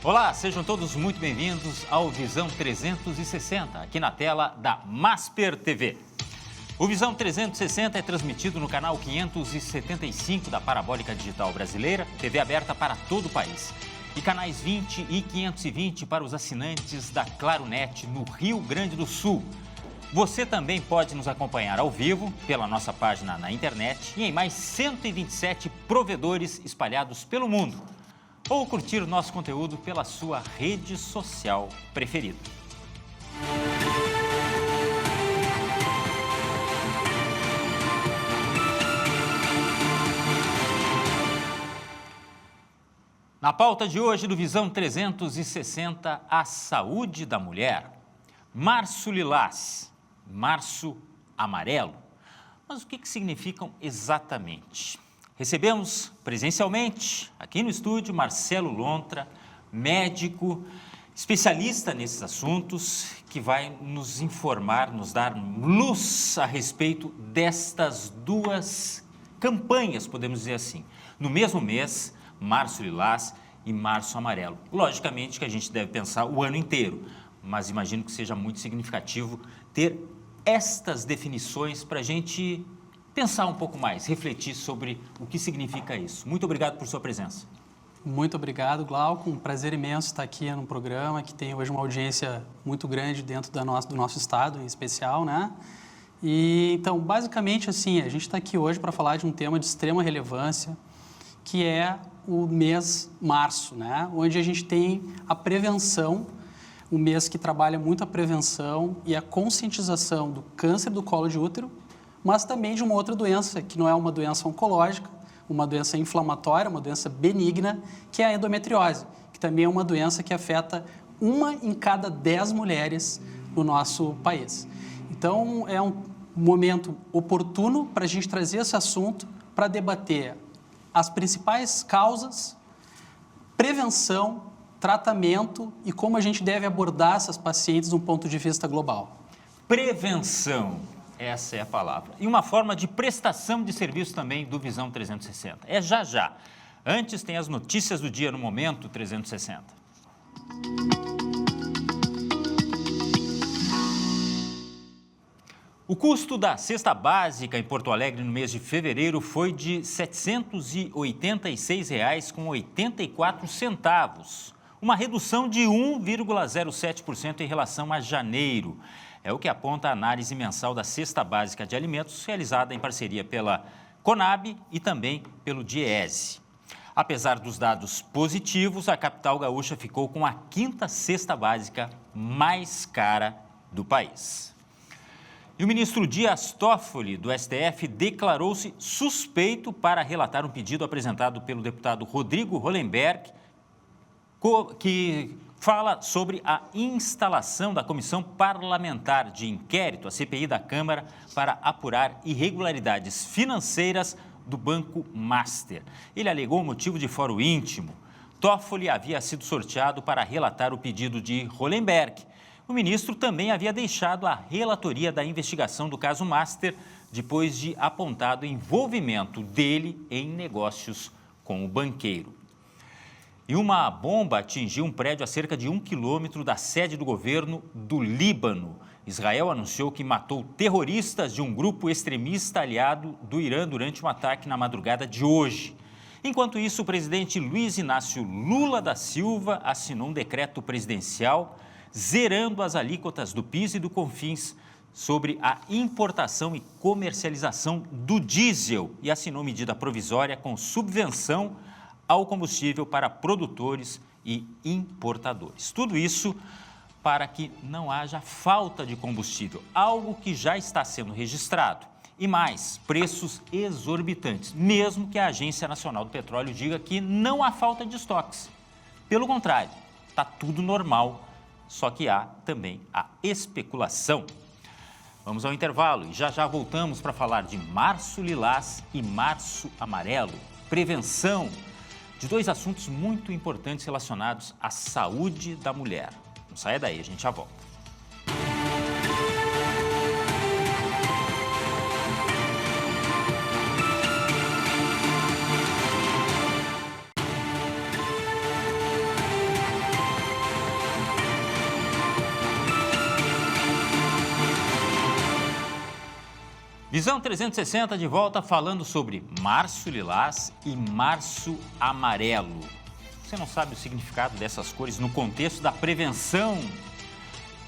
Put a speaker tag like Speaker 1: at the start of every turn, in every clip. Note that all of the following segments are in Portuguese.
Speaker 1: Olá, sejam todos muito bem-vindos ao Visão 360, aqui na tela da Masper TV. O Visão 360 é transmitido no canal 575 da Parabólica Digital Brasileira, TV aberta para todo o país. E canais 20 e 520 para os assinantes da Claronet no Rio Grande do Sul. Você também pode nos acompanhar ao vivo pela nossa página na internet e em mais 127 provedores espalhados pelo mundo. Ou curtir nosso conteúdo pela sua rede social preferida. Na pauta de hoje do Visão 360, a saúde da mulher. Março Lilás, Março Amarelo. Mas o que significam exatamente? Recebemos presencialmente, aqui no estúdio, Marcelo Lontra, médico, especialista nesses assuntos, que vai nos informar, nos dar luz a respeito destas duas campanhas, podemos dizer assim. No mesmo mês, Março Lilás e Março Amarelo. Logicamente que a gente deve pensar o ano inteiro, mas imagino que seja muito significativo ter estas definições para a gente pensar um pouco mais, refletir sobre o que significa isso. Muito obrigado por sua presença.
Speaker 2: Muito obrigado, Glauco. Um prazer imenso estar aqui no programa, que tem hoje uma audiência muito grande dentro do nosso estado, em especial, né? E, então, basicamente, assim, a gente está aqui hoje para falar de um tema de extrema relevância, que é o mês março, né? Onde a gente tem a prevenção, um mês que trabalha muito a prevenção e a conscientização do câncer do colo de útero, mas também de uma outra doença, que não é uma doença oncológica, uma doença inflamatória, uma doença benigna, que é a endometriose, que também é uma doença que afeta 1 em cada 10 mulheres no nosso país. Então, é um momento oportuno para a gente trazer esse assunto para debater as principais causas, prevenção, tratamento e como a gente deve abordar essas pacientes de um ponto de vista global.
Speaker 1: Prevenção. Essa é a palavra. E uma forma de prestação de serviço também do Visão 360. É já já. Antes tem as notícias do dia no Momento 360. O custo da cesta básica em Porto Alegre no mês de fevereiro foi de R$ 786,84, uma redução de 1,07% em relação a janeiro. É o que aponta a análise mensal da cesta básica de alimentos, realizada em parceria pela Conab e também pelo Diese. Apesar dos dados positivos, a capital gaúcha ficou com a 5ª cesta básica mais cara do país. E o ministro Dias Toffoli, do STF, declarou-se suspeito para relatar um pedido apresentado pelo deputado Rodrigo Hollenberg, que fala sobre a instalação da Comissão Parlamentar de Inquérito, a CPI da Câmara, para apurar irregularidades financeiras do Banco Master. Ele alegou motivo de fórum íntimo. Toffoli havia sido sorteado para relatar o pedido de Hollenberg. O ministro também havia deixado a relatoria da investigação do caso Master, depois de apontado envolvimento dele em negócios com o banqueiro. E uma bomba atingiu um prédio a cerca de 1 quilômetro da sede do governo do Líbano. Israel anunciou que matou terroristas de um grupo extremista aliado do Irã durante um ataque na madrugada de hoje. Enquanto isso, o presidente Luiz Inácio Lula da Silva assinou um decreto presidencial zerando as alíquotas do PIS e do CONFINS sobre a importação e comercialização do diesel e assinou medida provisória com subvenção ao combustível para produtores e importadores. Tudo isso para que não haja falta de combustível, algo que já está sendo registrado. E mais, preços exorbitantes, mesmo que a Agência Nacional do Petróleo diga que não há falta de estoques. Pelo contrário, está tudo normal, só que há também a especulação. Vamos ao intervalo e já voltamos para falar de Março Lilás e Março Amarelo, prevenção, de 2 assuntos muito importantes relacionados à saúde da mulher. Não saia daí, a gente já volta. Visão 360 de volta falando sobre Março Lilás e Março Amarelo. Você não sabe o significado dessas cores no contexto da prevenção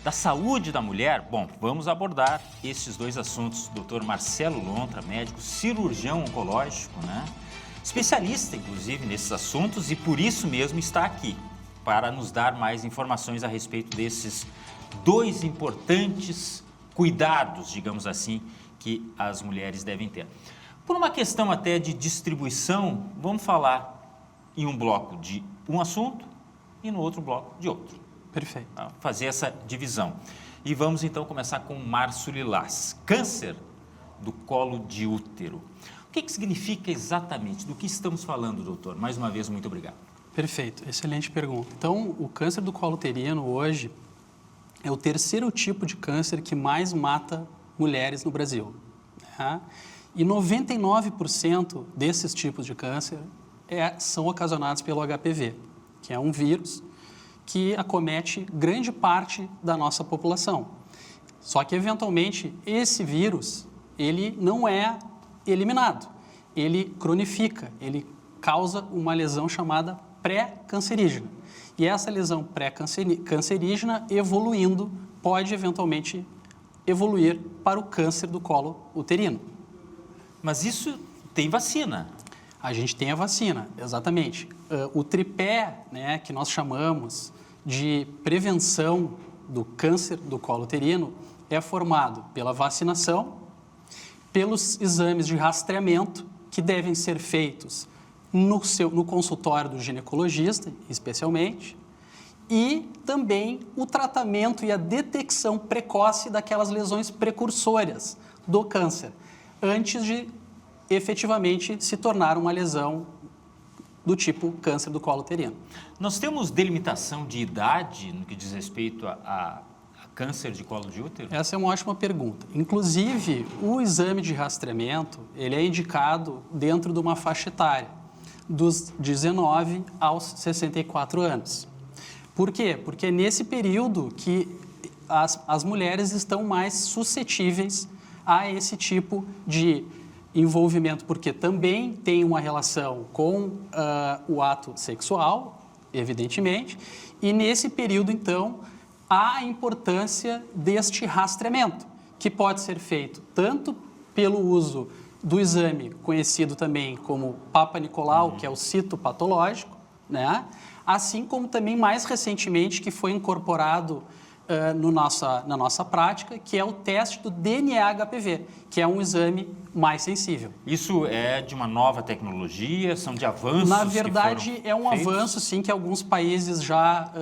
Speaker 1: da saúde da mulher? Bom, vamos abordar esses dois assuntos. Dr. Marcelo Lontra, médico cirurgião oncológico, né? Especialista, inclusive, nesses assuntos e por isso mesmo está aqui, para nos dar mais informações a respeito desses dois importantes cuidados, digamos assim, que as mulheres devem ter. Por uma questão até de distribuição, vamos falar em um bloco de um assunto e no outro bloco de outro.
Speaker 2: Perfeito.
Speaker 1: Fazer essa divisão. E vamos então começar com Março Lilás, câncer do colo de útero. O que significa exatamente? Do que estamos falando, doutor? Mais uma vez, muito obrigado.
Speaker 2: Perfeito, excelente pergunta. Então, o câncer do colo uterino hoje é o terceiro tipo de câncer que mais mata mulheres no Brasil. Né? E 99% desses tipos de câncer são ocasionados pelo HPV, que é um vírus que acomete grande parte da nossa população. Só que, eventualmente, esse vírus, ele não é eliminado, ele cronifica, ele causa uma lesão chamada pré-cancerígena. E essa lesão pré-cancerígena, evoluindo, pode eventualmente evoluir para o câncer do colo uterino.
Speaker 1: Mas isso tem vacina?
Speaker 2: A gente tem a vacina, exatamente. O tripé, né, que nós chamamos de prevenção do câncer do colo uterino é formado pela vacinação, pelos exames de rastreamento que devem ser feitos no consultório do ginecologista, especialmente, e também o tratamento e a detecção precoce daquelas lesões precursoras do câncer, antes de efetivamente se tornar uma lesão do tipo câncer do colo uterino.
Speaker 1: Nós temos delimitação de idade no que diz respeito a câncer de colo de útero?
Speaker 2: Essa é uma ótima pergunta. Inclusive, o exame de rastreamento, ele é indicado dentro de uma faixa etária, dos 19 aos 64 anos. Por quê? Porque é nesse período que as mulheres estão mais suscetíveis a esse tipo de envolvimento, porque também tem uma relação com o ato sexual, evidentemente, e nesse período, então, há a importância deste rastreamento, que pode ser feito tanto pelo uso do exame conhecido também como Papa Nicolau, que é o citopatológico, né? Assim como também mais recentemente que foi incorporado na nossa prática, que é o teste do DNA-HPV, que é um exame mais sensível.
Speaker 1: Isso é de uma nova tecnologia? São de avanços?
Speaker 2: Na verdade, é um avanço, sim, que alguns países já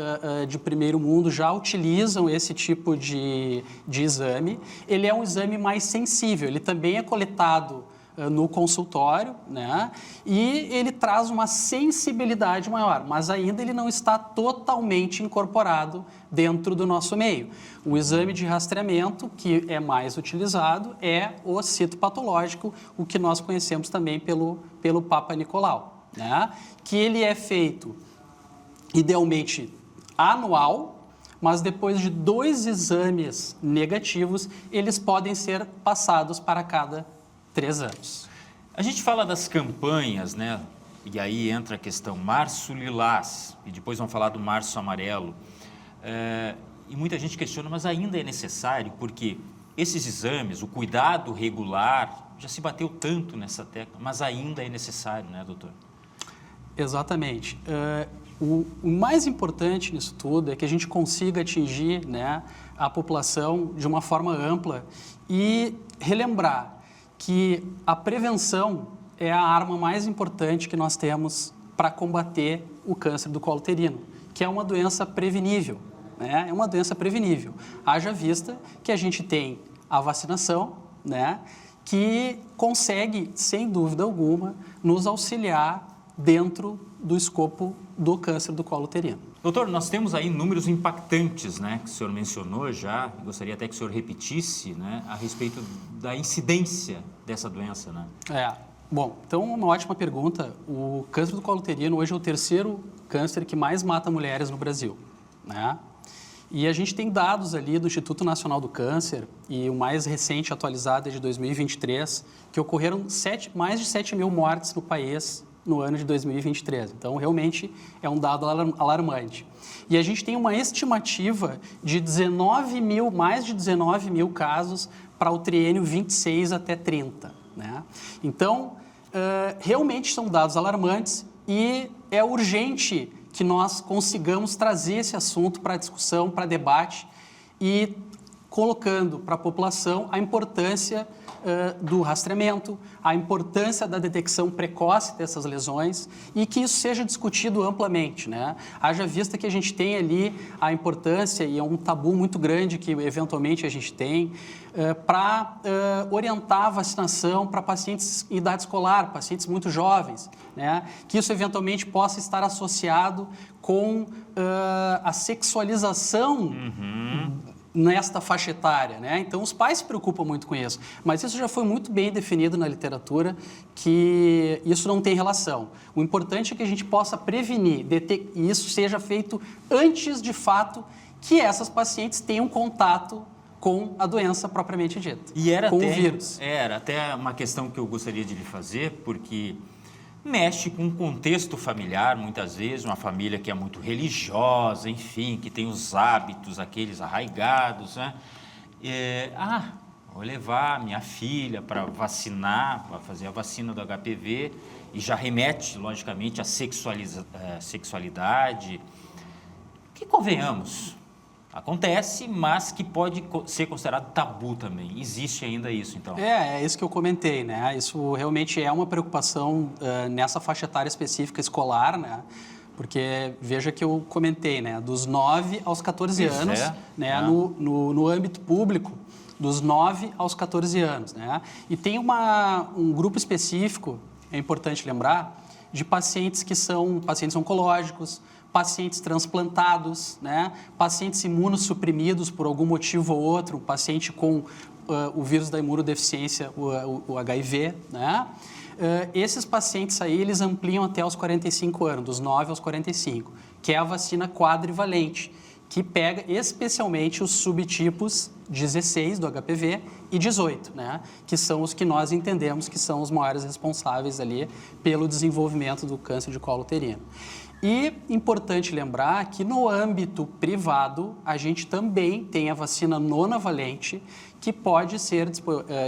Speaker 2: de primeiro mundo já utilizam esse tipo de exame. Ele é um exame mais sensível, ele também é coletado no consultório, né? E ele traz uma sensibilidade maior, mas ainda ele não está totalmente incorporado dentro do nosso meio. O exame de rastreamento que é mais utilizado é o citopatológico, o que nós conhecemos também pelo Papa Nicolau, né? Que ele é feito idealmente anual, mas depois de 2 exames negativos, eles podem ser passados para cada 3 anos.
Speaker 1: A gente fala das campanhas, né? E aí entra a questão Março Lilás, e depois vamos falar do Março Amarelo. E muita gente questiona, mas ainda é necessário, porque esses exames, o cuidado regular, já se bateu tanto nessa tecla, mas ainda é necessário, né, doutor?
Speaker 2: Exatamente. O mais importante nisso tudo é que a gente consiga atingir, né, a população de uma forma ampla e relembrar que a prevenção é a arma mais importante que nós temos para combater o câncer do colo uterino, que é uma doença prevenível, né? É uma doença prevenível. Haja vista que a gente tem a vacinação, né, que consegue, sem dúvida alguma, nos auxiliar dentro do escopo do câncer do colo uterino.
Speaker 1: Doutor, nós temos aí números impactantes, né, que o senhor mencionou já, gostaria até que o senhor repetisse, né, a respeito da incidência dessa doença, né?
Speaker 2: Bom, então uma ótima pergunta. O câncer do colo uterino hoje é o terceiro câncer que mais mata mulheres no Brasil, né? E a gente tem dados ali do Instituto Nacional do Câncer, e o mais recente atualizado é de 2023, que ocorreram mais de 7 mil mortes no país no ano de 2023. Então, realmente é um dado alarmante. E a gente tem uma estimativa de mais de 19 mil casos para o triênio 26 até 30. Né? Então, realmente são dados alarmantes e é urgente que nós consigamos trazer esse assunto para discussão, para debate e colocando para a população a importância do rastreamento, a importância da detecção precoce dessas lesões e que isso seja discutido amplamente, né? Haja vista que a gente tem ali a importância, e é um tabu muito grande que eventualmente a gente tem, para orientar a vacinação para pacientes em idade escolar, pacientes muito jovens, né? Que isso eventualmente possa estar associado com a sexualização nesta faixa etária, né? Então, os pais se preocupam muito com isso, mas isso já foi muito bem definido na literatura, que isso não tem relação. O importante é que a gente possa prevenir, e isso seja feito antes, de fato, que essas pacientes tenham contato com a doença propriamente dita, com o vírus.
Speaker 1: Era até uma questão que eu gostaria de lhe fazer, porque mexe com um contexto familiar, muitas vezes, uma família que é muito religiosa, enfim, que tem os hábitos, aqueles arraigados, né? Vou levar minha filha para vacinar, para fazer a vacina do HPV, e já remete, logicamente, à sexualidade, que, convenhamos, acontece, mas que pode ser considerado tabu também. Existe ainda isso, então?
Speaker 2: É isso que eu comentei, né? Isso realmente é uma preocupação nessa faixa etária específica escolar, né? Porque, veja que eu comentei, né? Dos 9 aos 14 anos, né? No âmbito público, dos 9 aos 14 anos, né? E tem um grupo específico, é importante lembrar, de pacientes que são pacientes oncológicos, pacientes transplantados, né? Pacientes imunossuprimidos por algum motivo ou outro, paciente com o vírus da imunodeficiência, o HIV, né? Esses pacientes aí, eles ampliam até os 45 anos, dos 9 aos 45, que é a vacina quadrivalente, que pega especialmente os subtipos 16 do HPV e 18, né? Que são os que nós entendemos que são os maiores responsáveis ali pelo desenvolvimento do câncer de colo uterino. E importante lembrar que no âmbito privado, a gente também tem a vacina nonavalente, que pode ser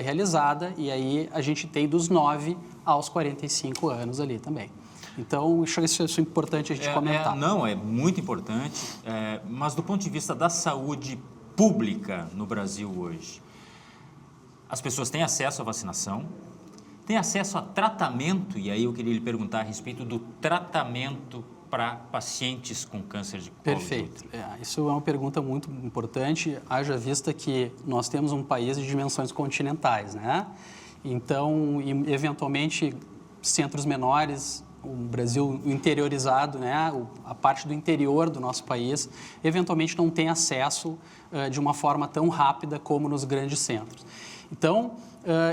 Speaker 2: realizada, e aí a gente tem dos 9 aos 45 anos ali também. Então, isso é importante a gente comentar.
Speaker 1: É muito importante, mas do ponto de vista da saúde pública no Brasil hoje, as pessoas têm acesso à vacinação, têm acesso a tratamento, e aí eu queria lhe perguntar a respeito do tratamento para pacientes com câncer de colo.
Speaker 2: Perfeito. Isso é uma pergunta muito importante, haja vista que nós temos um país de dimensões continentais, né? Então, eventualmente, centros menores, o Brasil interiorizado, né? A parte do interior do nosso país, eventualmente não tem acesso de uma forma tão rápida como nos grandes centros. Então,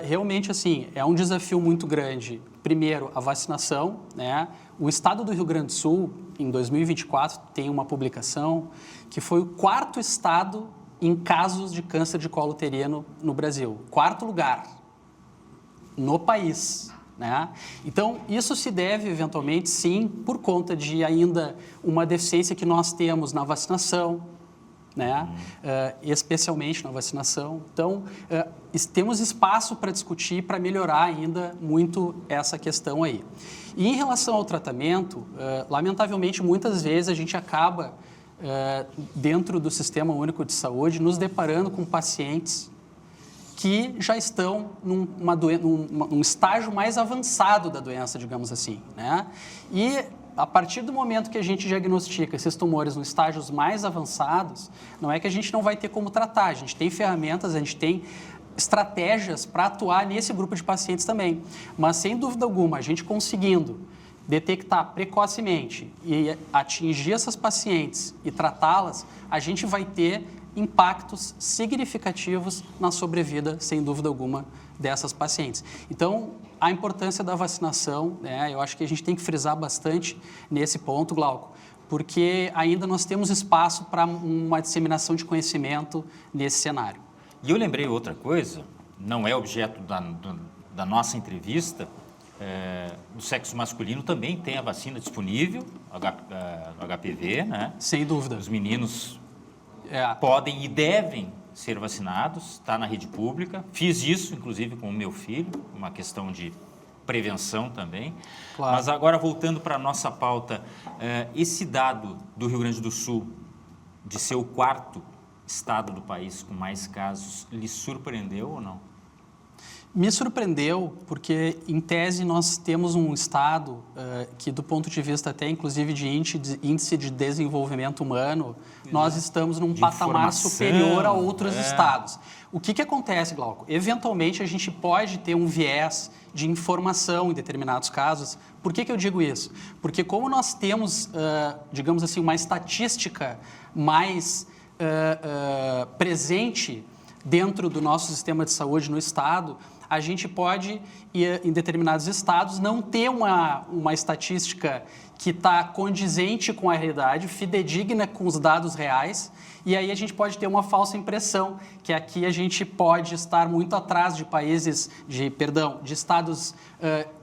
Speaker 2: realmente, assim, é um desafio muito grande. Primeiro, a vacinação, né? O estado do Rio Grande do Sul, em 2024, tem uma publicação que foi o 4º estado em casos de câncer de colo uterino no Brasil. 4º lugar no país, né? Então, isso se deve, eventualmente, sim, por conta de ainda uma deficiência que nós temos na vacinação, né? Especialmente na vacinação. Então, temos espaço para discutir, para melhorar ainda muito essa questão aí. E em relação ao tratamento, lamentavelmente, muitas vezes a gente acaba, dentro do Sistema Único de Saúde, nos deparando com pacientes que já estão num estágio mais avançado da doença, digamos assim, né? E a partir do momento que a gente diagnostica esses tumores nos estágios mais avançados, não é que a gente não vai ter como tratar, a gente tem ferramentas, a gente tem estratégias para atuar nesse grupo de pacientes também. Mas, sem dúvida alguma, a gente conseguindo detectar precocemente e atingir essas pacientes e tratá-las, a gente vai ter impactos significativos na sobrevida, sem dúvida alguma, dessas pacientes. Então, a importância da vacinação, né, eu acho que a gente tem que frisar bastante nesse ponto, Glauco, porque ainda nós temos espaço para uma disseminação de conhecimento nesse cenário.
Speaker 1: E eu lembrei outra coisa, não é objeto da nossa entrevista, do sexo masculino também tem a vacina disponível, HPV, né?
Speaker 2: Sem dúvida.
Speaker 1: Os meninos podem e devem ser vacinados, está na rede pública. Fiz isso, inclusive, com o meu filho, uma questão de prevenção também.
Speaker 2: Claro.
Speaker 1: Mas agora, voltando para a nossa pauta, esse dado do Rio Grande do Sul, de ser o 4º estado do país com mais casos, lhe surpreendeu ou não?
Speaker 2: Me surpreendeu porque, em tese, nós temos um estado que, do ponto de vista até, inclusive, de índice de desenvolvimento humano, nós estamos num patamar superior a outros estados. O que acontece, Glauco? Eventualmente, a gente pode ter um viés de informação em determinados casos. Por que eu digo isso? Porque como nós temos, digamos assim, uma estatística mais presente dentro do nosso sistema de saúde no estado, a gente pode, em determinados estados, não ter uma estatística que está condizente com a realidade, fidedigna com os dados reais, e aí a gente pode ter uma falsa impressão, que aqui a gente pode estar muito atrás de países, de estados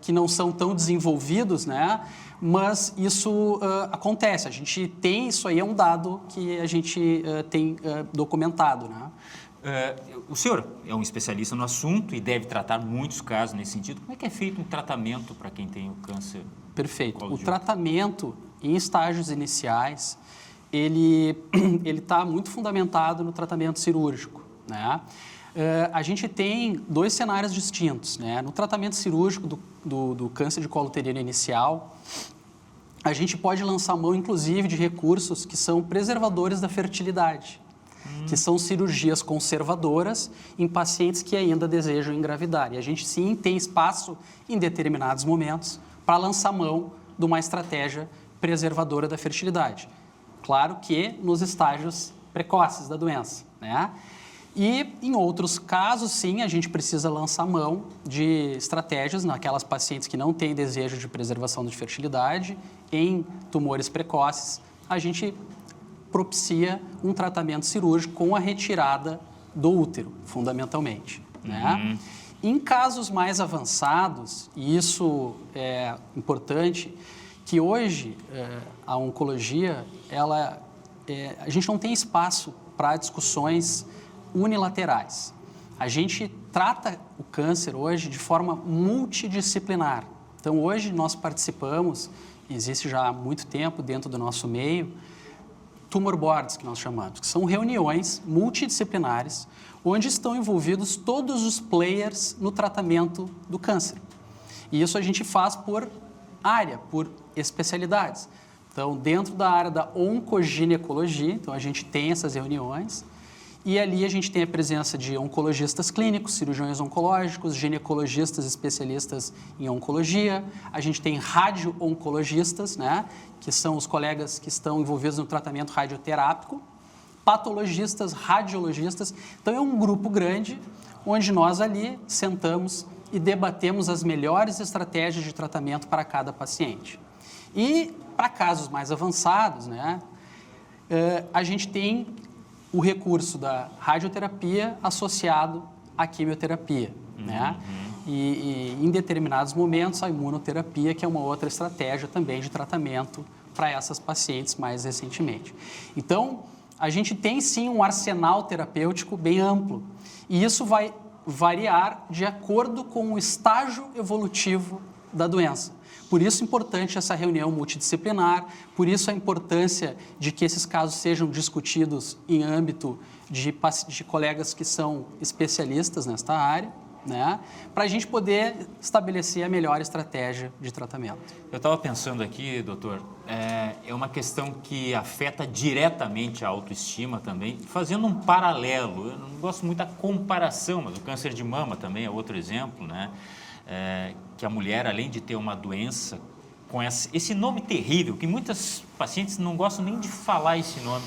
Speaker 2: que não são tão desenvolvidos, né? Mas isso acontece, a gente tem, isso aí é um dado que a gente tem documentado, né?
Speaker 1: O senhor é um especialista no assunto e deve tratar muitos casos nesse sentido. Como é que é feito um tratamento para quem tem o câncer?
Speaker 2: Perfeito. O tratamento em estágios iniciais, ele está muito fundamentado no tratamento cirúrgico, né? A gente tem 2 cenários distintos, né? No tratamento cirúrgico do câncer de colo uterino inicial, a gente pode lançar mão, inclusive, de recursos que são preservadores da fertilidade, que são cirurgias conservadoras em pacientes que ainda desejam engravidar. E a gente, sim, tem espaço, em determinados momentos, para lançar mão de uma estratégia preservadora da fertilidade. Claro que nos estágios precoces da doença, né? E, em outros casos, sim, a gente precisa lançar mão de estratégias naquelas pacientes que não têm desejo de preservação de fertilidade, em tumores precoces, a gente propicia um tratamento cirúrgico com a retirada do útero, fundamentalmente, né? Em casos mais avançados, e isso é importante, que hoje a oncologia, a gente não tem espaço para discussões unilaterais. A gente trata o câncer hoje de forma multidisciplinar. Então, hoje nós participamos, existe já há muito tempo dentro do nosso meio, tumor boards, que nós chamamos, que são reuniões multidisciplinares, onde estão envolvidos todos os players no tratamento do câncer. E isso a gente faz por área, por especialidades. Então, dentro da área da oncoginecologia, então a gente tem essas reuniões, e ali a gente tem a presença de oncologistas clínicos, cirurgiões oncológicos, ginecologistas especialistas em oncologia, a gente tem radio-oncologistas, né, que são os colegas que estão envolvidos no tratamento radioterápico, patologistas, radiologistas. Então, é um grupo grande, onde nós ali sentamos e debatemos as melhores estratégias de tratamento para cada paciente. E, para casos mais avançados, né, a gente tem o recurso da radioterapia associado à quimioterapia, né? E em determinados momentos, a imunoterapia, que é uma outra estratégia também de tratamento para essas pacientes mais recentemente. Então, a gente tem sim um arsenal terapêutico bem amplo, e isso vai variar de acordo com o estágio evolutivo da doença. Por isso é importante essa reunião multidisciplinar, por isso a importância de que esses casos sejam discutidos em âmbito de colegas que são especialistas nesta área, né? Para a gente poder estabelecer a melhor estratégia de tratamento.
Speaker 1: Eu estava pensando aqui, doutor, é uma questão que afeta diretamente a autoestima também, fazendo um paralelo. Eu não gosto muito da comparação, mas o câncer de mama também é outro exemplo, né? Que a mulher, além de ter uma doença com esse nome terrível, que muitas pacientes não gostam nem de falar esse nome,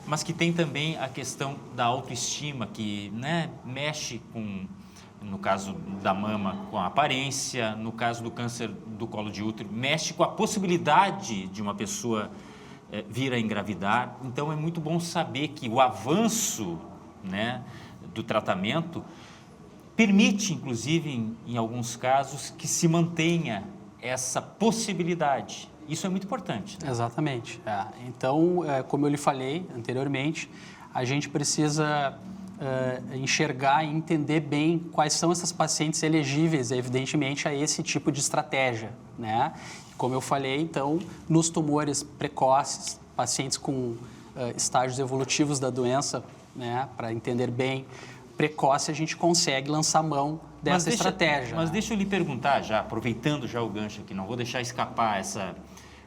Speaker 1: mas que tem também a questão da autoestima, que, né, mexe com, no caso da mama, com a aparência, no caso do câncer do colo de útero, mexe com a possibilidade de uma pessoa vir a engravidar. Então, é muito bom saber que o avanço, né, do tratamento permite, inclusive, em alguns casos, que se mantenha essa possibilidade. Isso é muito importante. Né?
Speaker 2: Exatamente. Então, como eu lhe falei anteriormente, a gente precisa enxergar e entender bem quais são essas pacientes elegíveis, evidentemente, a esse tipo de estratégia, né? Como eu falei, então, nos tumores precoces, pacientes com estágios evolutivos da doença, né, para entender bem, precoce, a gente consegue lançar mão dessa estratégia.
Speaker 1: Mas deixa eu lhe perguntar já, aproveitando já o gancho aqui, não vou deixar escapar essa...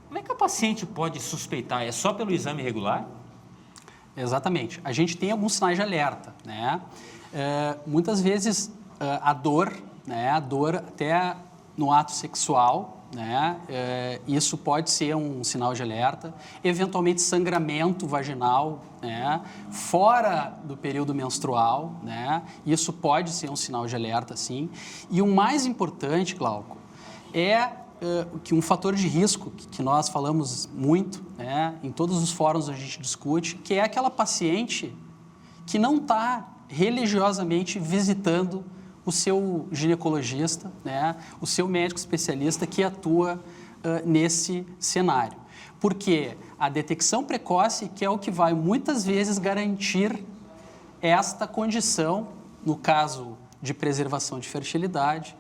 Speaker 1: Como é que a paciente pode suspeitar? É só pelo exame regular?
Speaker 2: Exatamente. A gente tem alguns sinais de alerta, né? Muitas vezes a dor, né? A dor até no ato sexual, né? Isso pode ser um sinal de alerta. Eventualmente sangramento vaginal, né? Fora do período menstrual, né? Isso pode ser um sinal de alerta, sim. E o mais importante, Glauco, é que um fator de risco que nós falamos muito, né, em todos os fóruns a gente discute, que é aquela paciente que não está religiosamente visitando o seu ginecologista, né, o seu médico especialista que atua nesse cenário. Porque a detecção precoce que é o que vai muitas vezes garantir esta condição, no caso de preservação de fertilidade,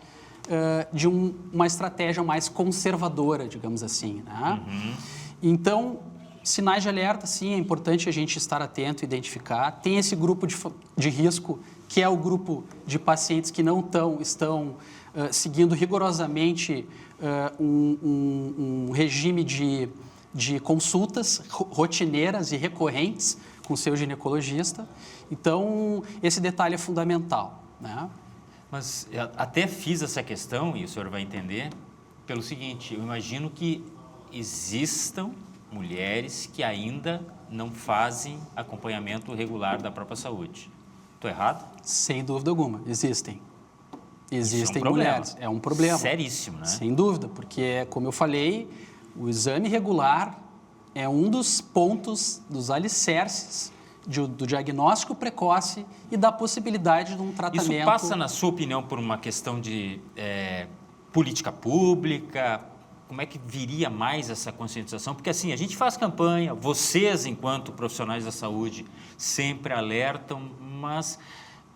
Speaker 2: de uma estratégia mais conservadora, digamos assim. Né?
Speaker 1: Uhum.
Speaker 2: Então, sinais de alerta, sim, é importante a gente estar atento e identificar. Tem esse grupo de risco, que é o grupo de pacientes que não estão seguindo rigorosamente um regime de consultas rotineiras e recorrentes com o seu ginecologista. Então, esse detalhe é fundamental, né?
Speaker 1: Mas até fiz essa questão, e o senhor vai entender, pelo seguinte, eu imagino que existam mulheres que ainda não fazem acompanhamento regular da própria saúde. Estou errado?
Speaker 2: Sem dúvida alguma, existem. Existem
Speaker 1: mulheres.
Speaker 2: É um problema.
Speaker 1: Seríssimo, né?
Speaker 2: Sem dúvida, porque, como eu falei, o exame regular é um dos pontos, dos alicerces do diagnóstico precoce e da possibilidade de um tratamento...
Speaker 1: Isso passa, na sua opinião, por uma questão de política pública? Como é que viria mais essa conscientização? Porque, assim, a gente faz campanha, vocês, enquanto profissionais da saúde, sempre alertam, mas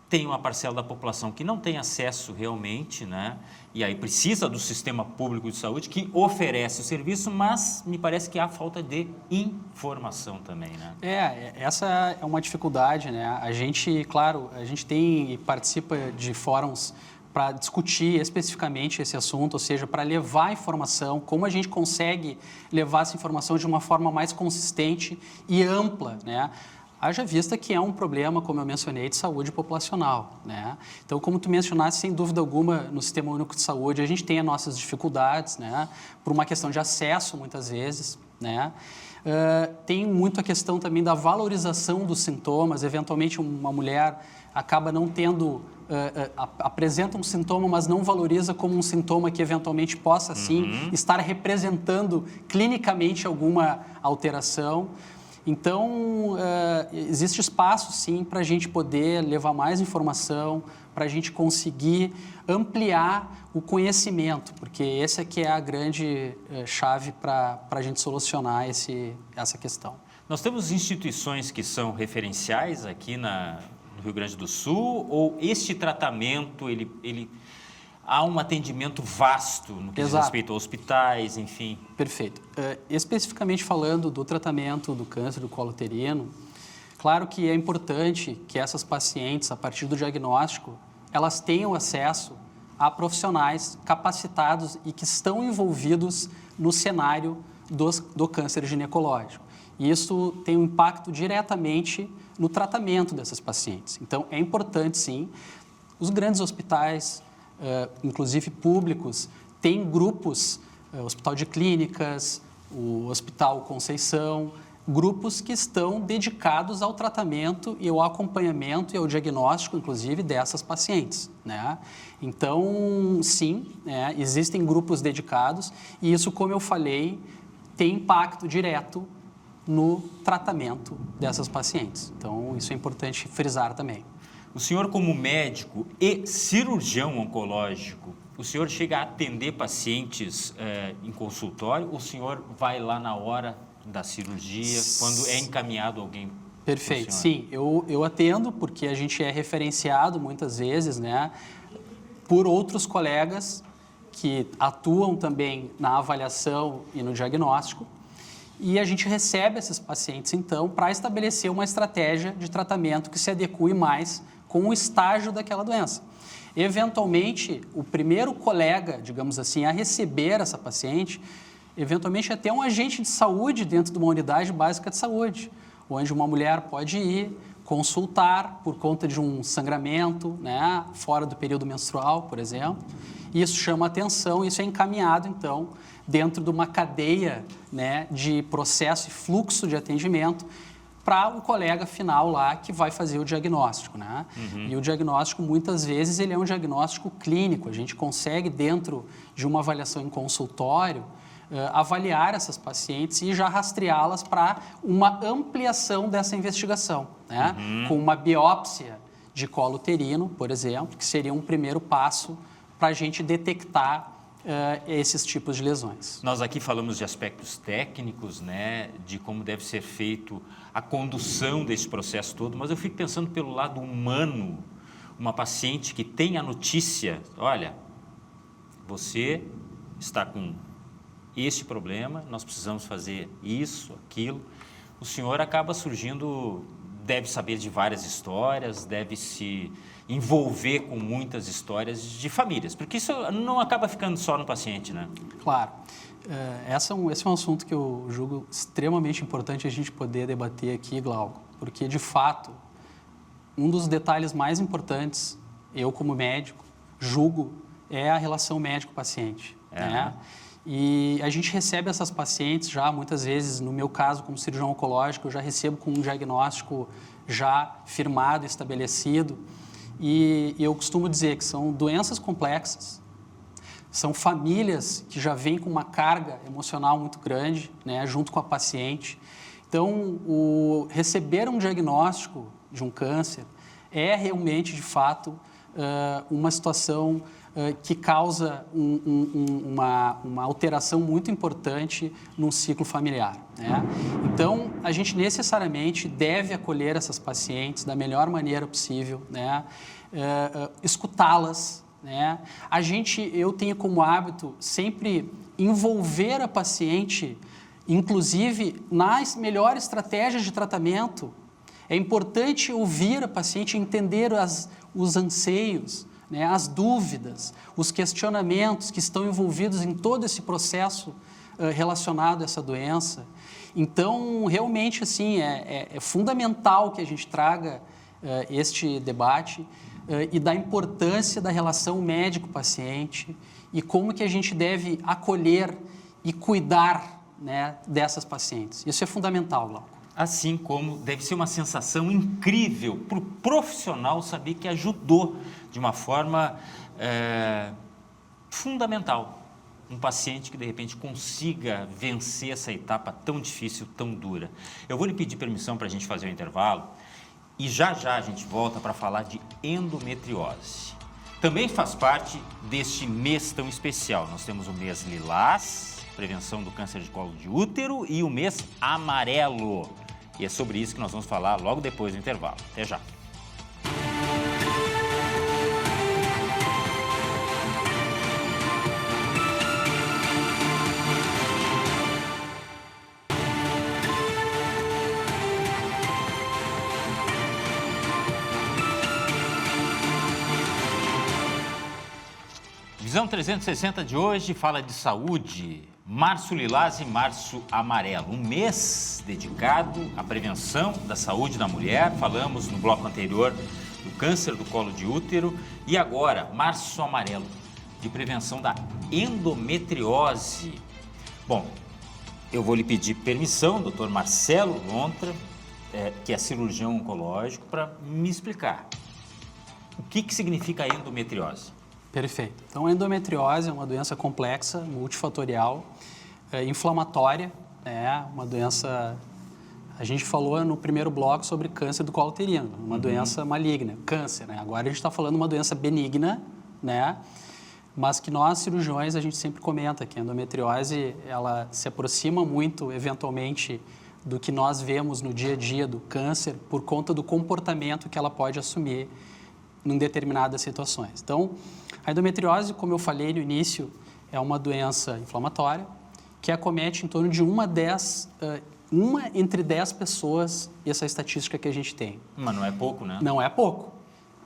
Speaker 1: tem uma parcela da população que não tem acesso realmente, né? E aí precisa do sistema público de saúde que oferece o serviço, mas me parece que há falta de informação também, né?
Speaker 2: Essa é uma dificuldade, né? A gente, claro, a gente tem e participa de fóruns para discutir especificamente esse assunto, ou seja, para levar a informação, como a gente consegue levar essa informação de uma forma mais consistente e ampla, né? Haja vista que é um problema, como eu mencionei, de saúde populacional, né? Então, como tu mencionaste, sem dúvida alguma, no Sistema Único de Saúde, a gente tem as nossas dificuldades, né? Por uma questão de acesso, muitas vezes, né? Tem muito a questão também da valorização dos sintomas. Eventualmente, uma mulher acaba não tendo... apresenta um sintoma, mas não valoriza como um sintoma que eventualmente possa, sim, estar representando clinicamente alguma alteração. Então, existe espaço, sim, para a gente poder levar mais informação, para a gente conseguir ampliar o conhecimento, porque essa aqui é a grande chave para a gente solucionar essa questão.
Speaker 1: Nós temos instituições que são referenciais aqui no Rio Grande do Sul, ou este tratamento, há um atendimento vasto no que diz respeito a hospitais, enfim?
Speaker 2: Perfeito. Especificamente falando do tratamento do câncer do colo uterino, claro que é importante que essas pacientes, a partir do diagnóstico, elas tenham acesso a profissionais capacitados e que estão envolvidos no cenário do câncer ginecológico. E isso tem um impacto diretamente no tratamento dessas pacientes. Então, é importante, sim, os grandes hospitais, inclusive públicos, têm grupos, Hospital de Clínicas, o Hospital Conceição, grupos que estão dedicados ao tratamento e ao acompanhamento e ao diagnóstico, inclusive, dessas pacientes, né? Então, sim, existem grupos dedicados e isso, como eu falei, tem impacto direto no tratamento dessas pacientes. Então, isso é importante frisar também.
Speaker 1: O senhor, como médico e cirurgião oncológico, o senhor chega a atender pacientes em consultório ou o senhor vai lá na hora da cirurgia, quando é encaminhado alguém?
Speaker 2: Perfeito, sim. Eu atendo porque a gente é referenciado muitas vezes, né, por outros colegas que atuam também na avaliação e no diagnóstico. E a gente recebe esses pacientes, então, para estabelecer uma estratégia de tratamento que se adeque mais com o estágio daquela doença. Eventualmente, o primeiro colega, digamos assim, a receber essa paciente, eventualmente até um agente de saúde dentro de uma unidade básica de saúde, onde uma mulher pode ir consultar por conta de um sangramento, né, fora do período menstrual, por exemplo. Isso chama atenção, isso é encaminhado, então, dentro de uma cadeia, né, de processo e fluxo de atendimento para o colega final lá que vai fazer o diagnóstico, né? E o diagnóstico, muitas vezes, ele é um diagnóstico clínico. A gente consegue, dentro de uma avaliação em consultório, avaliar essas pacientes e já rastreá-las para uma ampliação dessa investigação, né? Com uma biópsia de colo uterino, por exemplo, que seria um primeiro passo para a gente detectar esses tipos de lesões.
Speaker 1: Nós aqui falamos de aspectos técnicos, né, de como deve ser feito a condução desse processo todo, mas eu fico pensando pelo lado humano, uma paciente que tem a notícia, olha, você está com este problema, nós precisamos fazer isso, aquilo, o senhor acaba surgindo, deve saber de várias histórias, deve se envolver com muitas histórias de famílias, porque isso não acaba ficando só no paciente, né?
Speaker 2: Claro. Esse é um assunto que eu julgo extremamente importante a gente poder debater aqui, Glauco, porque, de fato, um dos detalhes mais importantes, eu como médico, julgo, é a relação médico-paciente, né? E a gente recebe essas pacientes já, muitas vezes, no meu caso, como cirurgião oncológico, eu já recebo com um diagnóstico já firmado, estabelecido. E eu costumo dizer que são doenças complexas, são famílias que já vêm com uma carga emocional muito grande, né, junto com a paciente. Então, receber um diagnóstico de um câncer é realmente, de fato, uma situação que causa uma alteração muito importante no ciclo familiar, né? Então, a gente necessariamente deve acolher essas pacientes da melhor maneira possível, né? Escutá-las, né? Eu tenho como hábito sempre envolver a paciente, inclusive nas melhores estratégias de tratamento. É importante ouvir a paciente, entender os anseios, né, as dúvidas, os questionamentos que estão envolvidos em todo esse processo relacionado a essa doença. Então, realmente, assim, é fundamental que a gente traga este debate e da importância da relação médico-paciente e como que a gente deve acolher e cuidar, né, dessas pacientes. Isso é fundamental, Glauco.
Speaker 1: Assim como deve ser uma sensação incrível para o profissional saber que ajudou de uma forma fundamental um paciente que de repente consiga vencer essa etapa tão difícil, tão dura. Eu vou lhe pedir permissão para a gente fazer o intervalo e já a gente volta para falar de endometriose. Também faz parte deste mês tão especial. Nós temos o mês Lilás, prevenção do câncer de colo de útero, e o mês amarelo. E é sobre isso que nós vamos falar logo depois do intervalo. Até já. Visão 360 de hoje fala de saúde. Março Lilás e Março Amarelo, um mês dedicado à prevenção da saúde da mulher. Falamos no bloco anterior do câncer do colo de útero e agora Março Amarelo, de prevenção da endometriose. Bom, eu vou lhe pedir permissão, Dr. Marcelo Lontra, que é cirurgião oncológico, para me explicar o que significa a endometriose.
Speaker 2: Perfeito. Então, a endometriose é uma doença complexa, multifatorial, inflamatória, uma doença A gente falou no primeiro bloco sobre câncer do colo uterino, uma doença maligna, câncer, né? Agora a gente está falando de uma doença benigna, né? Mas que nós, cirurgiões, a gente sempre comenta que a endometriose, ela se aproxima muito, eventualmente, do que nós vemos no dia a dia do câncer por conta do comportamento que ela pode assumir em determinadas situações. Então, a endometriose, como eu falei no início, é uma doença inflamatória que acomete em torno de uma entre 10 pessoas, essa estatística que a gente tem.
Speaker 1: Mas não é pouco, né?
Speaker 2: Não é pouco.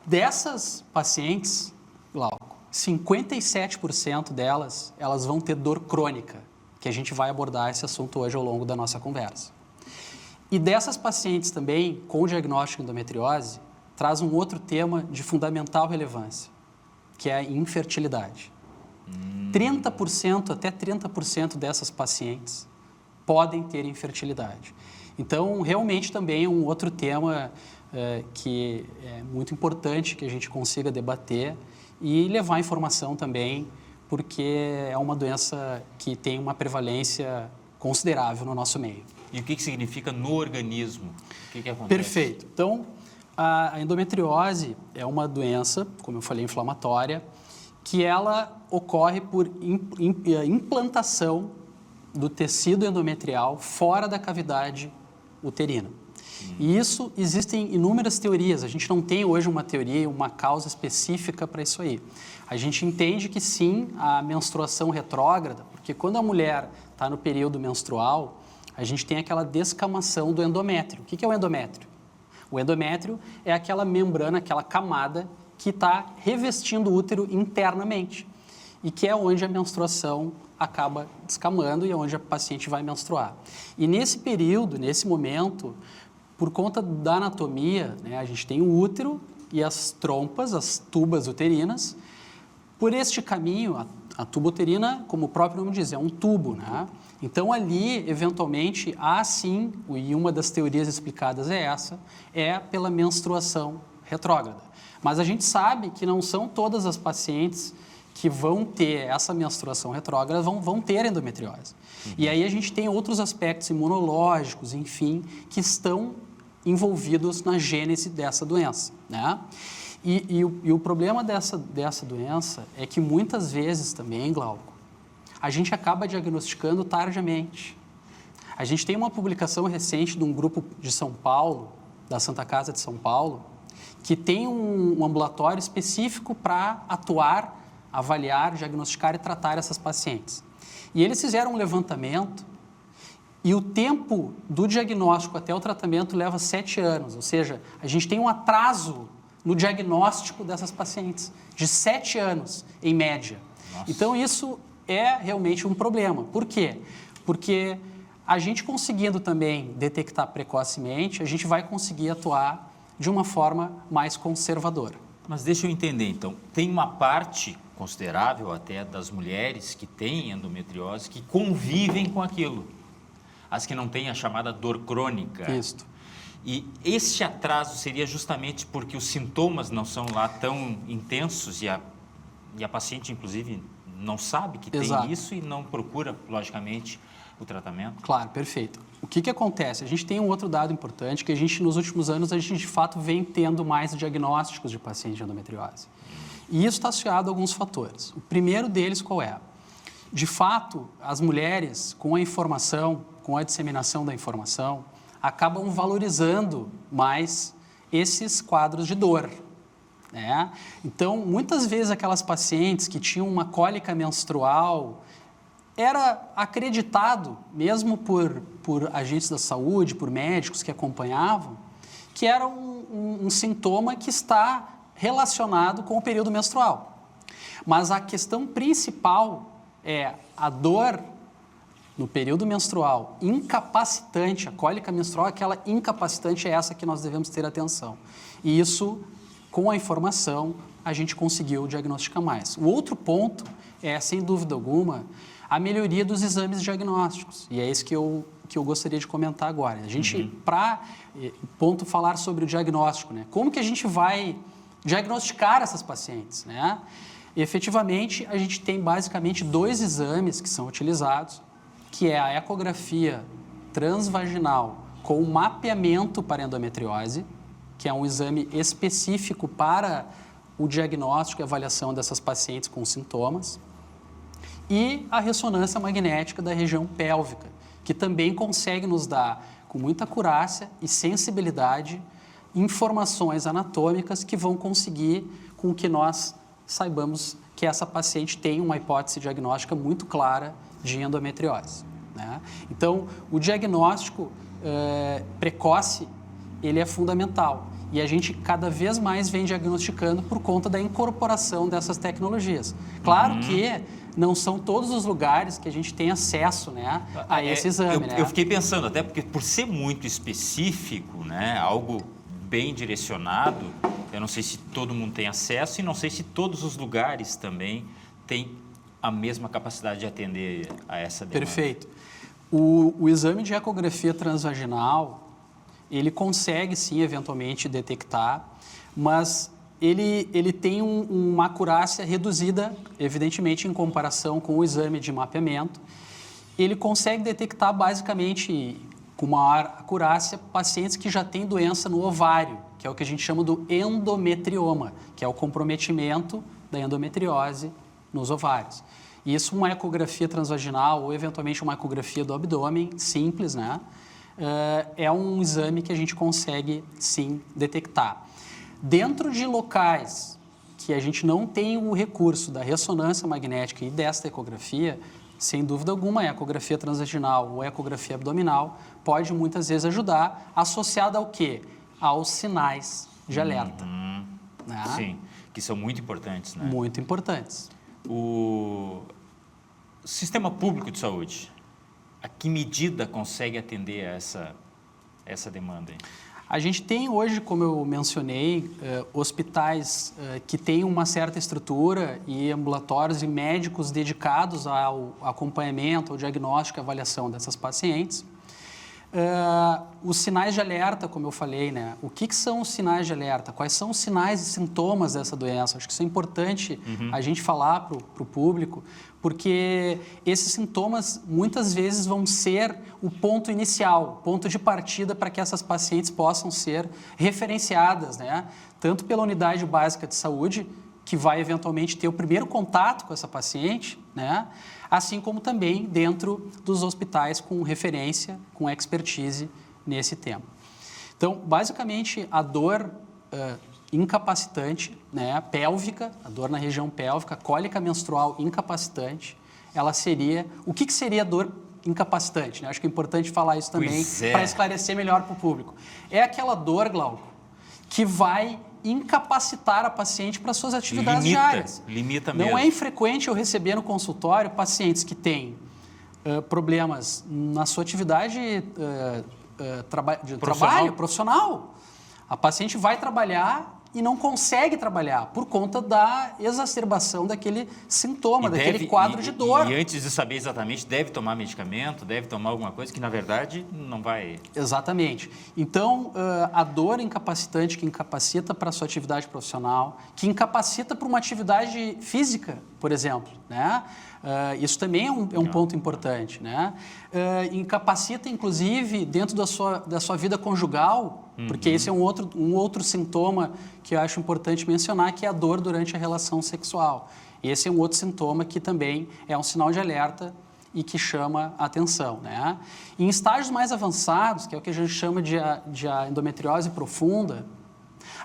Speaker 2: Dessas pacientes, Glauco, 57% delas, elas vão ter dor crônica, que a gente vai abordar esse assunto hoje ao longo da nossa conversa. E dessas pacientes também, com o diagnóstico de endometriose, traz um outro tema de fundamental relevância, que é a infertilidade. 30%, até 30% dessas pacientes podem ter infertilidade. Então, realmente também é um outro tema que é muito importante que a gente consiga debater e levar informação também, porque é uma doença que tem uma prevalência considerável no nosso meio.
Speaker 1: E o que significa no organismo? O que acontece?
Speaker 2: Perfeito. Então, a endometriose é uma doença, como eu falei, inflamatória, que ela ocorre por implantação do tecido endometrial fora da cavidade uterina. E isso, existem inúmeras teorias, a gente não tem hoje uma teoria, uma causa específica para isso aí. A gente entende que sim, a menstruação retrógrada, porque quando a mulher está no período menstrual, a gente tem aquela descamação do endométrio. O que é o endométrio? O endométrio é aquela membrana, aquela camada que está revestindo o útero internamente e que é onde a menstruação acaba descamando e é onde a paciente vai menstruar. E nesse período, nesse momento, por conta da anatomia, né, a gente tem o útero e as trompas, as tubas uterinas. Por este caminho, a tuba uterina, como o próprio nome diz, é um tubo, né? Então, ali, eventualmente, há sim, e uma das teorias explicadas é essa, é pela menstruação retrógrada. Mas a gente sabe que não são todas as pacientes que vão ter essa menstruação retrógrada, vão ter endometriose. E aí a gente tem outros aspectos imunológicos, enfim, que estão envolvidos na gênese dessa doença, né? E o problema dessa doença é que muitas vezes também, Glauco, a gente acaba diagnosticando tardiamente. A gente tem uma publicação recente de um grupo de São Paulo, da Santa Casa de São Paulo, que tem um ambulatório específico para atuar, avaliar, diagnosticar e tratar essas pacientes. E eles fizeram um levantamento e o tempo do diagnóstico até o tratamento leva 7 anos, ou seja, a gente tem um atraso no diagnóstico dessas pacientes, de 7 anos, em média.
Speaker 1: Nossa.
Speaker 2: Então, isso é realmente um problema. Por quê? Porque a gente conseguindo também detectar precocemente, a gente vai conseguir atuar de uma forma mais conservadora.
Speaker 1: Mas deixa eu entender, então. Tem uma parte considerável até das mulheres que têm endometriose que convivem com aquilo. As que não têm a chamada dor crônica.
Speaker 2: Isso.
Speaker 1: E esse atraso seria justamente porque os sintomas não são lá tão intensos e a paciente, inclusive, não sabe que
Speaker 2: Exato.
Speaker 1: tem isso e não procura, logicamente, o tratamento?
Speaker 2: Claro, perfeito. O que acontece? A gente tem um outro dado importante que nos últimos anos, a gente de fato vem tendo mais diagnósticos de pacientes de endometriose. E isso está associado a alguns fatores. O primeiro deles qual é? De fato, as mulheres, com a informação, com a disseminação da informação, acabam valorizando mais esses quadros de dor, né? Então, muitas vezes aquelas pacientes que tinham uma cólica menstrual, era acreditado, mesmo por agentes da saúde, por médicos que acompanhavam, que era um sintoma que está relacionado com o período menstrual. Mas a questão principal é a dor no período menstrual incapacitante, a cólica menstrual, aquela incapacitante é essa que nós devemos ter atenção. E isso, com a informação, a gente conseguiu diagnosticar mais. O outro ponto é, sem dúvida alguma, a melhoria dos exames diagnósticos. E é isso que eu gostaria de comentar agora. A gente, para falar sobre o diagnóstico, né? Como que a gente vai diagnosticar essas pacientes, né? E, efetivamente, a gente tem basicamente 2 exames que são utilizados, que é a ecografia transvaginal com mapeamento para endometriose, que é um exame específico para o diagnóstico e avaliação dessas pacientes com sintomas, e a ressonância magnética da região pélvica, que também consegue nos dar, com muita acurácia e sensibilidade, informações anatômicas que vão conseguir com que nós saibamos que essa paciente tem uma hipótese diagnóstica muito clara de endometriose, né? Então, o diagnóstico precoce, ele é fundamental. E a gente cada vez mais vem diagnosticando por conta da incorporação dessas tecnologias. Claro que não são todos os lugares que a gente tem acesso, né, a esse exame.
Speaker 1: Eu fiquei pensando, até porque por ser muito específico, né, algo bem direcionado, eu não sei se todo mundo tem acesso e não sei se todos os lugares também têm a mesma capacidade de atender a essa demanda.
Speaker 2: Perfeito. O exame de ecografia transvaginal, ele consegue, sim, eventualmente detectar, mas ele tem uma acurácia reduzida, evidentemente, em comparação com o exame de mapeamento. Ele consegue detectar, basicamente, com maior acurácia, pacientes que já têm doença no ovário, que é o que a gente chama do endometrioma, que é o comprometimento da endometriose nos ovários. E isso, uma ecografia transvaginal ou, eventualmente, uma ecografia do abdômen, simples, né? É um exame que a gente consegue, sim, detectar. Dentro de locais que a gente não tem o recurso da ressonância magnética e desta ecografia, sem dúvida alguma, a ecografia transvaginal ou a ecografia abdominal pode muitas vezes ajudar, associada ao quê? Aos sinais de alerta. Né?
Speaker 1: Sim, que são muito importantes, né?
Speaker 2: Muito importantes.
Speaker 1: O sistema público de saúde, a que medida consegue atender a essa demanda? Hein?
Speaker 2: A gente tem hoje, como eu mencionei, hospitais que têm uma certa estrutura e ambulatórios e médicos dedicados ao acompanhamento, ao diagnóstico e avaliação dessas pacientes. Os sinais de alerta, como eu falei, né? O que são os sinais de alerta? Quais são os sinais e sintomas dessa doença? Acho que isso é importante a gente falar para o público, porque esses sintomas muitas vezes vão ser o ponto inicial, ponto de partida para que essas pacientes possam ser referenciadas, né? Tanto pela unidade básica de saúde, que vai eventualmente ter o primeiro contato com essa paciente, né? Assim como também dentro dos hospitais com referência, com expertise nesse tema. Então, basicamente, a dor incapacitante, né, pélvica, a dor na região pélvica, cólica menstrual incapacitante, ela seria... O que seria dor incapacitante? Né? Acho que é importante falar isso também para esclarecer melhor para o público. É aquela dor, Glauco, que vai incapacitar a paciente para suas atividades diárias.
Speaker 1: Limita mesmo.
Speaker 2: Não é infrequente eu receber no consultório pacientes que têm problemas na sua atividade de trabalho profissional. A paciente vai trabalhar e não consegue trabalhar por conta da exacerbação daquele sintoma, daquele quadro de dor.
Speaker 1: E antes de saber exatamente, deve tomar medicamento, deve tomar alguma coisa que, na verdade, não vai...
Speaker 2: Exatamente. Então, a dor incapacitante que incapacita para a sua atividade profissional, que incapacita para uma atividade física, por exemplo, né? Isso também é um ponto importante, né? Incapacita, inclusive, dentro da sua vida conjugal, porque esse é um outro sintoma que eu acho importante mencionar, que é a dor durante a relação sexual. Esse é um outro sintoma que também é um sinal de alerta e que chama a atenção, né? Em estágios mais avançados, que é o que a gente chama de endometriose profunda,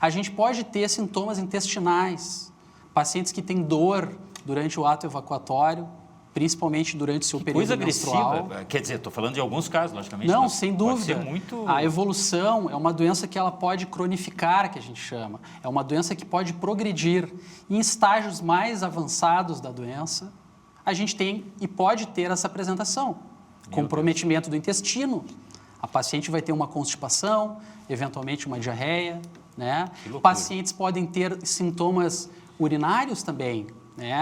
Speaker 2: a gente pode ter sintomas intestinais, pacientes que têm dor durante o ato evacuatório, principalmente durante o seu período
Speaker 1: coisa
Speaker 2: menstrual.
Speaker 1: Agressiva. Quer dizer, estou falando de alguns casos, logicamente.
Speaker 2: Não, sem dúvida.
Speaker 1: Pode ser muito...
Speaker 2: A evolução é uma doença que ela pode cronificar, que a gente chama. É uma doença que pode progredir. Em estágios mais avançados da doença, a gente tem e pode ter essa apresentação. Comprometimento do intestino. A paciente vai ter uma constipação, eventualmente uma diarreia, né? Pacientes podem ter sintomas urinários também.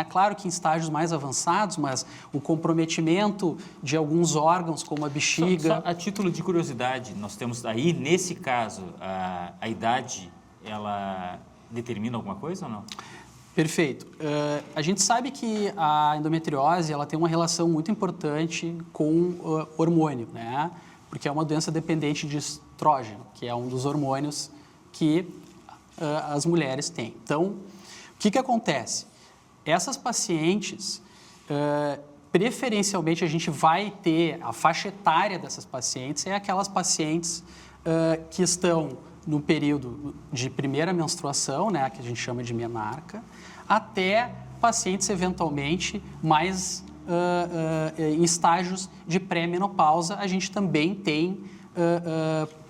Speaker 2: Claro que em estágios mais avançados, mas o comprometimento de alguns órgãos, como a bexiga...
Speaker 1: Só a título de curiosidade, nós temos aí, nesse caso, a idade, ela determina alguma coisa ou não?
Speaker 2: Perfeito. A gente sabe que a endometriose ela tem uma relação muito importante com hormônio, né? porque é uma doença dependente de estrógeno, que é um dos hormônios que as mulheres têm. Então, o que acontece? Essas pacientes, preferencialmente, a gente vai ter a faixa etária dessas pacientes, é aquelas pacientes que estão no período de primeira menstruação, né, que a gente chama de menarca, até pacientes eventualmente mais em estágios de pré-menopausa. A gente também tem,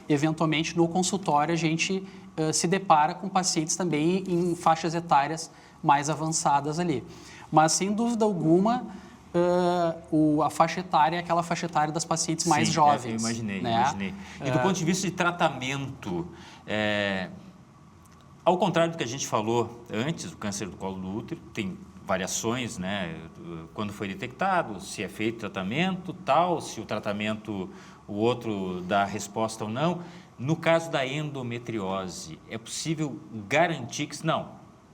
Speaker 2: eventualmente no consultório, a gente se depara com pacientes também em faixas etárias mais avançadas ali. Mas, sem dúvida alguma, a faixa etária é aquela faixa etária das pacientes mais jovens.
Speaker 1: Eu imaginei,
Speaker 2: né?
Speaker 1: imaginei. E do ponto de vista de tratamento, ao contrário do que a gente falou antes, o câncer do colo do útero tem variações, né? Quando foi detectado, se é feito tratamento, tal, se o tratamento, o outro dá resposta ou não. No caso da endometriose, é possível garantir que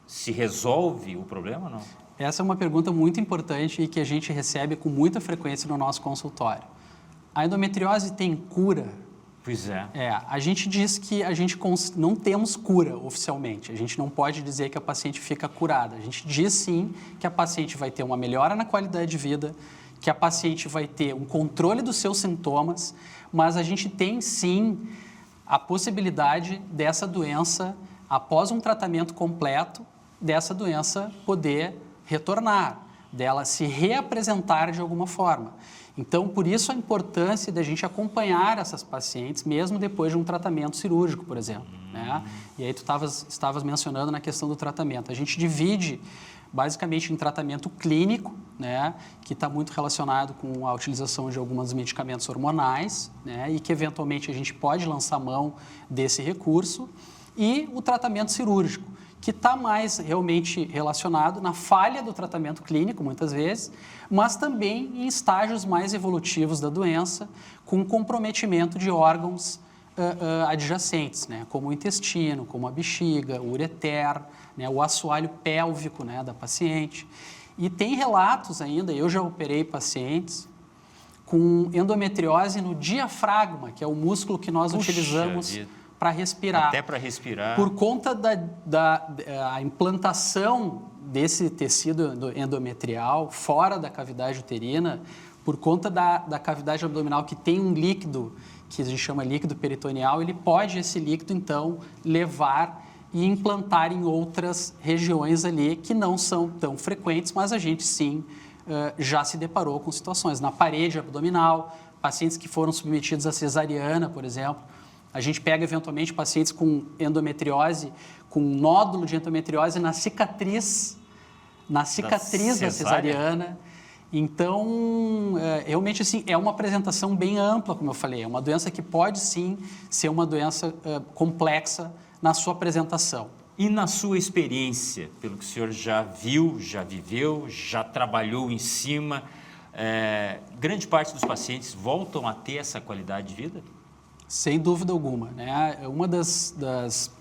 Speaker 1: se resolve o problema ou não?
Speaker 2: Essa é uma pergunta muito importante e que a gente recebe com muita frequência no nosso consultório. A endometriose tem cura?
Speaker 1: Pois é.
Speaker 2: A gente diz que a gente não temos cura oficialmente. A gente não pode dizer que a paciente fica curada. A gente diz sim que a paciente vai ter uma melhora na qualidade de vida, que a paciente vai ter um controle dos seus sintomas, mas a gente tem sim a possibilidade dessa doença, após um tratamento completo, dessa doença poder retornar, dela se reapresentar de alguma forma. Então, por isso a importância da gente acompanhar essas pacientes, mesmo depois de um tratamento cirúrgico, por exemplo. Né? E aí tu estavas mencionando na questão do tratamento. A gente divide basicamente em tratamento clínico, né, que está muito relacionado com a utilização de alguns medicamentos hormonais, né, e que eventualmente a gente pode lançar mão desse recurso, e o tratamento cirúrgico, que está mais realmente relacionado na falha do tratamento clínico, muitas vezes, mas também em estágios mais evolutivos da doença, com comprometimento de órgãos adjacentes, né, como o intestino, como a bexiga, o ureter, né, o assoalho pélvico, né, da paciente. E tem relatos ainda, eu já operei pacientes com endometriose no diafragma, que é o músculo que nós utilizamos para respirar.
Speaker 1: Até para respirar.
Speaker 2: Por conta da implantação desse tecido endometrial fora da cavidade uterina, por conta da cavidade abdominal que tem um líquido que a gente chama líquido peritoneal, esse líquido, então, levar e implantar em outras regiões ali que não são tão frequentes, mas a gente, sim, já se deparou com situações. Na parede abdominal, pacientes que foram submetidos à cesariana, por exemplo. A gente pega, eventualmente, pacientes com endometriose, com nódulo de endometriose na cicatriz da cesariana. Então, realmente, assim, é uma apresentação bem ampla, como eu falei. É uma doença que pode, sim, ser uma doença complexa na sua apresentação.
Speaker 1: E na sua experiência, pelo que o senhor já viu, já viveu, já trabalhou em cima, grande parte dos pacientes voltam a ter essa qualidade de vida?
Speaker 2: Sem dúvida alguma, né? Uma dos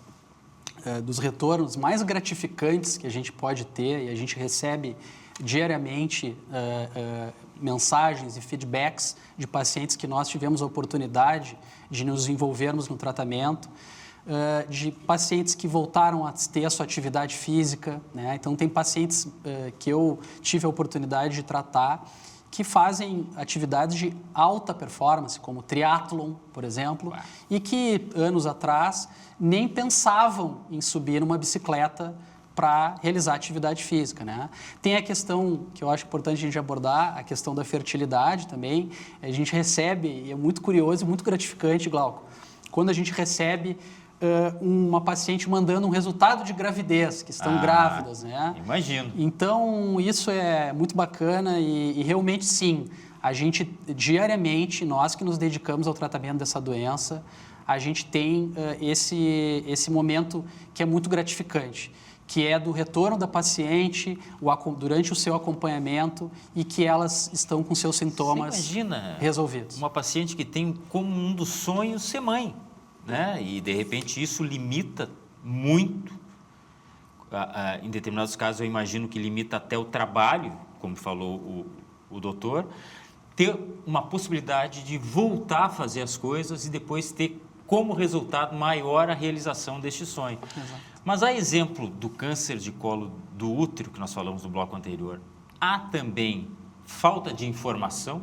Speaker 2: retornos mais gratificantes que a gente pode ter, e a gente recebe diariamente mensagens e feedbacks de pacientes que nós tivemos a oportunidade de nos envolvermos no tratamento, de pacientes que voltaram a ter a sua atividade física, né? Então, tem pacientes que eu tive a oportunidade de tratar que fazem atividades de alta performance, como triatlon, por exemplo, e que anos atrás nem pensavam em subir numa bicicleta para realizar atividade física, né? Tem a questão que eu acho importante a gente abordar, a questão da fertilidade também. A gente recebe, e é muito curioso e muito gratificante, Glauco, quando a gente recebe uma paciente mandando um resultado de gravidez, que estão grávidas, né?
Speaker 1: Imagino.
Speaker 2: Então, isso é muito bacana e realmente, sim, a gente, diariamente, nós que nos dedicamos ao tratamento dessa doença, a gente tem esse momento que é muito gratificante, que é do retorno da paciente durante o seu acompanhamento e que elas estão com seus sintomas resolvidos.
Speaker 1: Uma paciente que tem como um dos sonhos ser mãe, né? E, de repente, isso limita muito. Em determinados casos, eu imagino que limita até o trabalho, como falou o doutor. ter uma possibilidade de voltar a fazer as coisas e depois ter como resultado maior a realização deste sonho.
Speaker 2: Exato.
Speaker 1: Mas a exemplo do câncer de colo do útero, que nós falamos no bloco anterior, há também falta de informação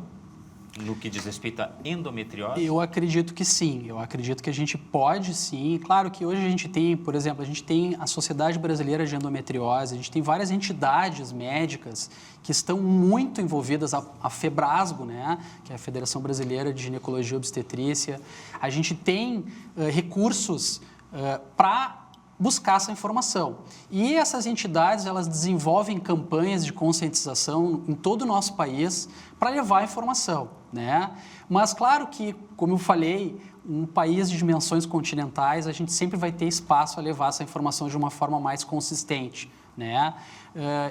Speaker 1: no que diz respeito à endometriose?
Speaker 2: Eu acredito que sim, eu acredito que a gente pode sim. Claro que hoje a gente tem, por exemplo, a gente tem a Sociedade Brasileira de Endometriose, a gente tem várias entidades médicas que estão muito envolvidas, a FEBRASGO, né, que é a Federação Brasileira de Ginecologia e Obstetrícia. A gente tem recursos para buscar essa informação. E essas entidades, elas desenvolvem campanhas de conscientização em todo o nosso país para levar a informação, né? Mas claro que, como eu falei, um país de dimensões continentais, a gente sempre vai ter espaço a levar essa informação de uma forma mais consistente, né?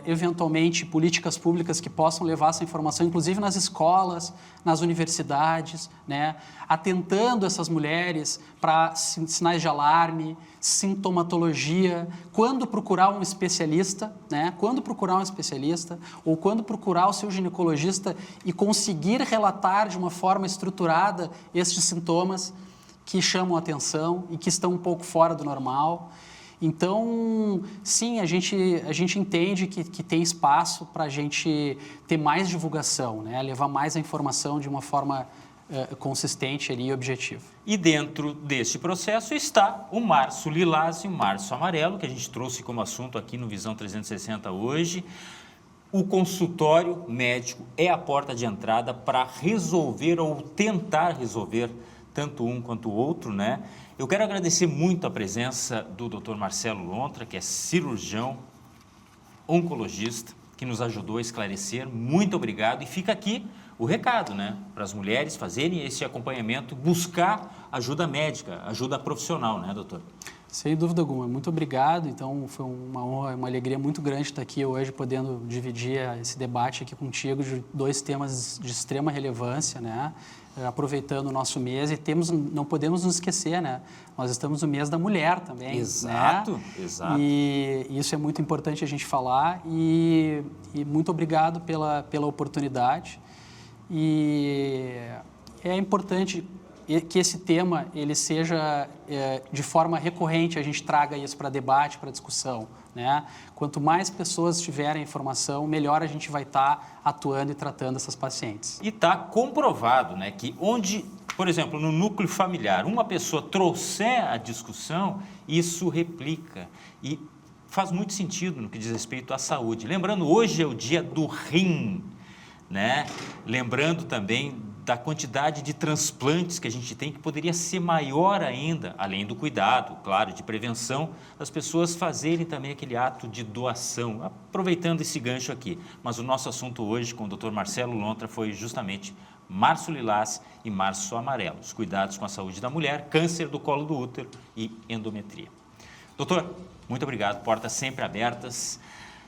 Speaker 2: Eventualmente, políticas públicas que possam levar essa informação, inclusive nas escolas, nas universidades, né? Atentando essas mulheres para sinais de alarme, sintomatologia, quando procurar um especialista, né? Quando procurar um especialista ou quando procurar o seu ginecologista e conseguir relatar de uma forma estruturada estes sintomas que chamam a atenção e que estão um pouco fora do normal. Então, sim, a gente entende que tem espaço para a gente ter mais divulgação, né? Levar mais a informação de uma forma consistente e objetiva.
Speaker 1: E dentro deste processo está o Março Lilás e o Março Amarelo, que a gente trouxe como assunto aqui no Visão 360 hoje. O consultório médico é a porta de entrada para resolver ou tentar resolver tanto um quanto o outro, né? Eu quero agradecer muito a presença do Dr. Marcelo Lontra, que é cirurgião, oncologista, que nos ajudou a esclarecer. Muito obrigado. E fica aqui o recado, né? Para as mulheres fazerem esse acompanhamento, buscar ajuda médica, ajuda profissional, né, doutor?
Speaker 2: Sem dúvida alguma. Muito obrigado. Então, foi uma honra, uma alegria muito grande estar aqui hoje, podendo dividir esse debate aqui contigo de dois temas de extrema relevância, né? Aproveitando o nosso mês e não podemos nos esquecer, né? Nós estamos no mês da mulher também.
Speaker 1: Exato,
Speaker 2: né?
Speaker 1: Exato.
Speaker 2: E isso é muito importante a gente falar e muito obrigado pela oportunidade. E é importante que esse tema ele seja de forma recorrente, a gente traga isso para debate, para discussão, né? Quanto mais pessoas tiverem informação, melhor a gente vai estar atuando e tratando essas pacientes.
Speaker 1: E está comprovado, né, que onde, por exemplo, no núcleo familiar, uma pessoa trouxer a discussão, isso replica e faz muito sentido no que diz respeito à saúde. Lembrando, hoje é o dia do rim, né? Lembrando também da quantidade de transplantes que a gente tem, que poderia ser maior ainda, além do cuidado, claro, de prevenção, as pessoas fazerem também aquele ato de doação, aproveitando esse gancho aqui. Mas o nosso assunto hoje com o Dr. Marcelo Lontra foi justamente Março Lilás e Março Amarelo, os cuidados com a saúde da mulher, câncer do colo do útero e endometria. Doutor, muito obrigado, portas sempre abertas.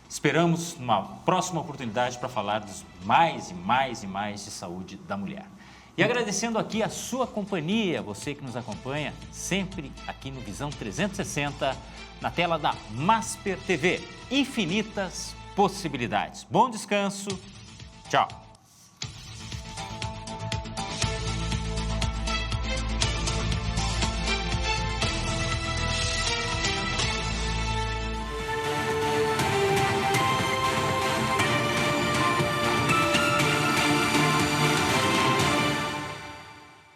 Speaker 1: Esperamos uma próxima oportunidade para falarmos mais e mais e mais de saúde da mulher. E agradecendo aqui a sua companhia, você que nos acompanha sempre aqui no Visão 360, na tela da Masper TV. Infinitas possibilidades. Bom descanso. Tchau.